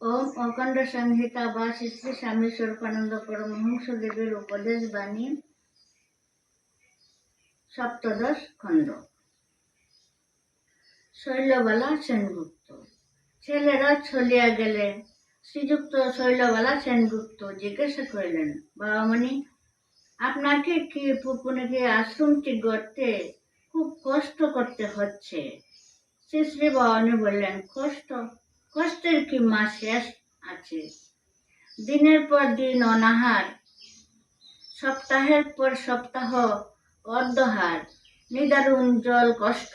ওম অখণ্ড সংহিতা বা শ্রী শ্রী স্বামী স্বরূপানন্দ পরমহংস দেবের উপদেশ বাণী সপ্তদশ খণ্ড। শৈলবালা সেনগুপ্ত। ছেলেরা চলিয়া গেলে শ্রীযুক্ত শৈলবালা সেনগুপ্ত জিজ্ঞাসা করিলেন, বাবামণি, আপনাকে কি পুপুনিকে আশ্রমটি গড়তে খুব কষ্ট করতে হচ্ছে? শ্রী শ্রী বাবামণি বললেন, কষ্টের কি মা শেষ আছে? দিনের পর দিন অনাহার, সপ্তাহের পর সপ্তাহ অর্ধহার, নিদারুণ জল কষ্ট,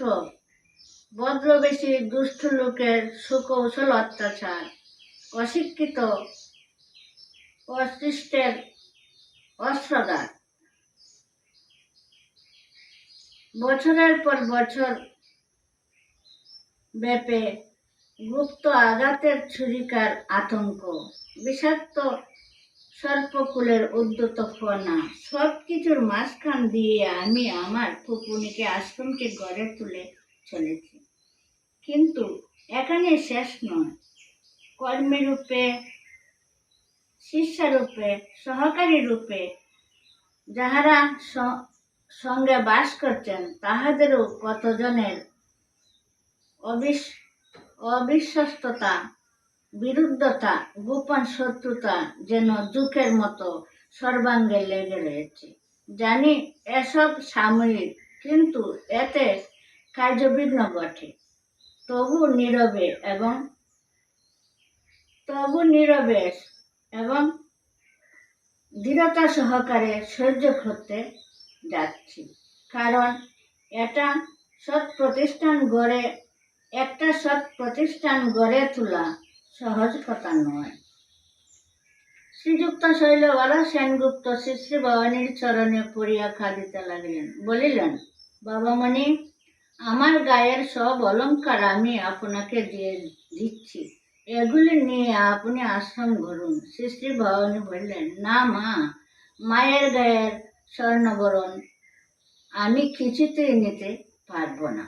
বজ্রবেশী দুষ্ট লোকের সুকৌশল অত্যাচার, অশিক্ষিত অশিষ্টের অস্ত্রাঘাত, বছরের পর বছর ব্যাপে গুপ্ত আঘাতের ছুরিকার আতঙ্ক, বিষাক্ত সর্পকুলের উদ্যত ফনা, সব কিছুর মাঝখান দিয়ে আমি আমার পুপুনিকে আশ্রমটি গড়ে তুলে চলেছি। কিন্তু এখানে শেষ নয়। কর্মী রূপে, শিষ্যরূপে, সহকারী রূপে যাহারা সঙ্গে বাস করছেন তাহাদেরও কতজনের অবিশ্বস্ততা, বিরুদ্ধতা, গোপন শত্রুতা যেন দুঃখের মতো সর্বাঙ্গে লেগে রয়েছে। জানি এসব সাময়িক, কিন্তু এতে কার্যবিঘ্ন ঘটে। তবু নীরবে এবং দৃঢ়তা সহকারে সহ্য করতে যাচ্ছি। কারণ একটা সৎ প্রতিষ্ঠান গড়ে তোলা সহজ কথা নয়। শ্রীযুক্ত শৈলবালা সেনগুপ্ত শ্রী শ্রী বাবামণির চরণে পড়িয়া কাঁদিতে লাগলেন, বলিলেন, বাবামণি, আমার গায়ের সব অলংকার আমি আপনাকে দিয়ে দিচ্ছি, এগুলি নিয়ে আপনি আশ্রম গড়ুন। শ্রী শ্রী বাবামণি বললেন, না মা, মায়ের গায়ের স্বর্ণাভরণ আমি কিছুতেই নিতে পারবো না।